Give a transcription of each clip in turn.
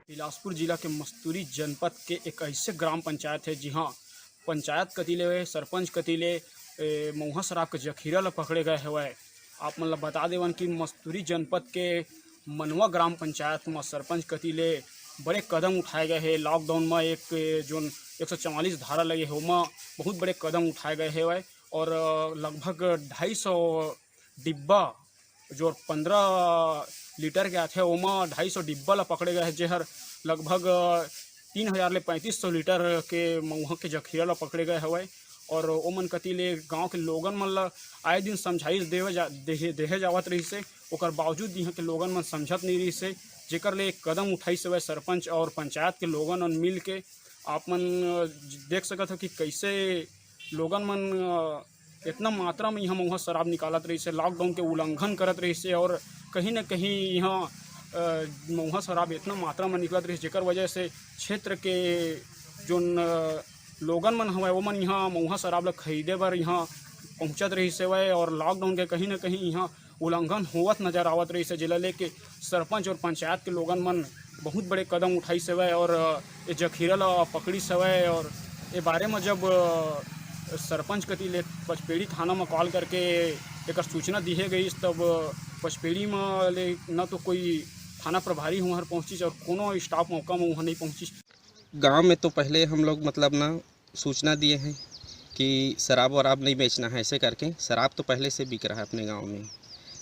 बिलासपुर जिला के मस्तूरी जनपद के एक ऐसे ग्राम पंचायत है जी हाँ, पंचायत कतीले सरपंच कतीले मऊहा शराब के जखीरा ला पकड़े गए हवे। आप मतलब बता देवन कि मस्तूरी जनपद के मनवा ग्राम पंचायत में सरपंच कतीले बड़े कदम उठाए गए हैं। लॉकडाउन में एक जो 144 धारा लगे है वहाँ बहुत बड़े कदम उठाए गए हैं और लगभग 250 डिब्बा जो 15 लीटर के आते वहाँ 250 डिब्बा ला पकड़े गए हैं। जेहर लगभग 3000 ले 3500 लीटर के मऊहा के जखीरा ला पकड़े गए हवे और ओमन कतीले गाँव के लोगन मन ला आए दिन समझाइश देहे जावत रही से, ओकर बावजूद यहाँ के लोगन मन समझत नहीं रही से, जेकर ले एक कदम उठाई से सरपंच और पंचायत के लोगन मन मिल के आप मन देख सकत हो कि कैसे लोगन मन इतना मात्रा में यहाँ मऊहा शराब निकालत रही से, लॉकडाउन के उल्लंघन करत रही से और कहीं न कहीं यहाँ मऊहा शराब इतना मात्रा में निकलत रही जेकर वजह से क्षेत्र के जो लोगन मन हवे वो मन यहाँ मऊहा शराब ला खरीदे बर यहाँ पहुँचत रही से वह और लॉकडाउन के कहीं न कहीं यहाँ उल्लंघन होवत नजर आवत रही से, जिला लेके सरपंच और पंचायत के लोगन मन बहुत बड़े कदम उठाई से वह और ये जखीरा ला पकड़ी से वह और ये बारे में जब सरपंच कतीले पचपेड़ी थाना में कॉल करके एक सूचना दी गई तब पचपेड़ी में ले न तो कोई थाना प्रभारी वहाँ पहुँची और कोनो स्टाफ मौका में वहाँ नहीं पहुँची। गांव में तो पहले हम लोग मतलब ना सूचना दिए हैं कि शराब वराब नहीं बेचना है, ऐसे करके शराब तो पहले से बिक रहा है अपने गांव में।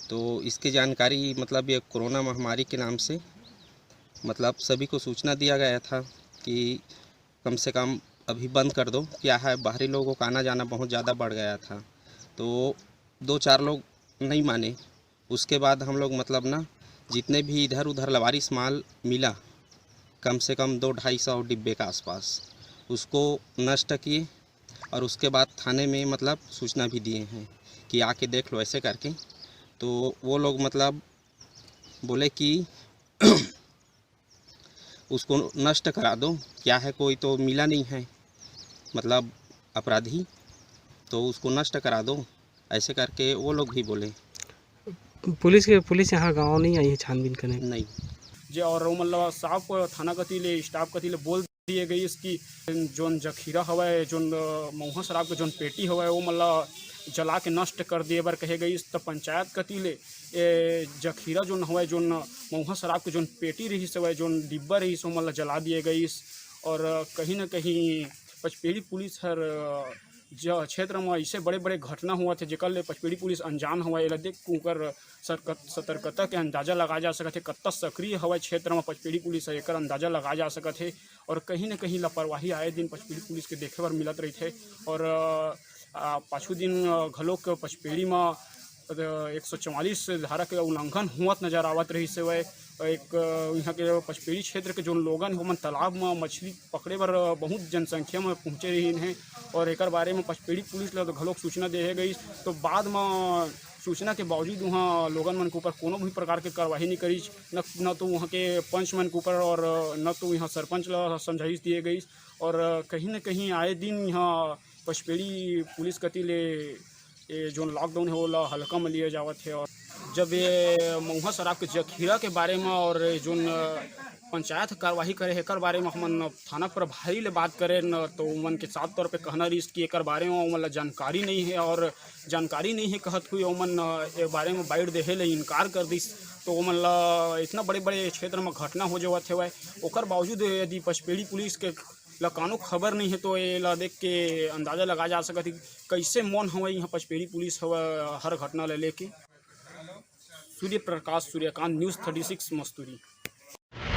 तो इसकी जानकारी मतलब ये कोरोना महामारी के नाम से मतलब सभी को सूचना दिया गया था कि कम से कम अभी बंद कर दो। क्या है, बाहरी लोगों का आना जाना बहुत ज़्यादा बढ़ गया था तो 2-4 लोग नहीं माने। उसके बाद हम लोग मतलब ना जितने भी इधर उधर लवारिस माल मिला कम से कम 200-250 डिब्बे के आसपास उसको नष्ट किए और उसके बाद थाने में मतलब सूचना भी दिए हैं कि आके देख लो ऐसे करके। तो वो लोग मतलब बोले कि उसको नष्ट करा दो, क्या है कोई तो मिला नहीं है मतलब अपराधी, तो उसको नष्ट करा दो ऐसे करके वो लोग भी बोले। पुलिस यहाँ गांव नहीं आई है छानबीन करने? नहीं जे और मतलब साफ थाना कतीले स्टाफ कतीले बोल दिए गई इसकी जोन जखीरा हवा जोन मऊहा शराब के जोन पेटी हवा वो मतलब जला के नष्ट कर दिए बार कहे गई। तो पंचायत कतीले जखीरा जोन हवा जोन मऊहा शराब के जोन पेटी रही से जोन डिब्बा रही सो मतलब जला दिए गई और कहीं न कहीं पचपेड़ी पुलिस हर क्षेत्र में ऐसे बड़े बड़े घटना हुआ थे जेकर ले पचपेड़ी पुलिस अनजान हवा ये देख कर सतर्कता के अंदाजा लगा जा सकते कत्ता सक्रिय हवा क्षेत्र में पचपेड़ी पुलिस एक अंदाजा लगा जा सकते और कहीं न कहीं लापरवाही आए दिन पचपेड़ी पुलिस के देखे बर मिलत रही थे और पाछू दिन घलोक पचपेड़ी में 144 धारा के उल्लंघन हुआ नजर आवत रही से वह एक यहाँ के पचपेड़ी क्षेत्र के जो लोगन हो मन तालाब में मछली पकड़े बर बहुत जनसंख्या में पहुँचे रही हैं और एक बारे में पचपेड़ी पुलिस ला घलोक सूचना दे गई। तो बाद में सूचना के बावजूद वहाँ लोगन मन के ऊपर कोनो भी प्रकार के कार्रवाई नहीं करी, न तो वहाँ के पंच मन के ऊपर और न तो यहाँ सरपंच ला समझाइश दिए गई और कहीं न कहीं आए दिन यहाँ पचपेड़ी पुलिस कतीले ये जो लॉकडाउन है वो हल्का में लिए जावत है। और जब ये मऊहा शराब के जखीरा के बारे में और जो पंचायत कार्रवाई करे एक बारे में हम थाना प्रभारी ले बात करें न तो उमन के साफ तौर पे कहना रही कि एक बारे में मतलब जानकारी नहीं है और जानकारी नहीं है कहत हुई उमन एक बारे में बाइट देहे ले इनकार कर दी। तो मतलब इतना बड़े बड़े क्षेत्र में घटना हो जावत है ओकर बावजूद यदि पचपेड़ी पुलिस के कानो खबर नहीं है तो ये ला देख के अंदाजा लगा जा सकती कैसे मौन हवा यहाँ पचपेड़ी पुलिस हवा हर घटना ले लेके। सूर्य प्रकाश सूर्यकांत न्यूज़ 36 मस्तूरी।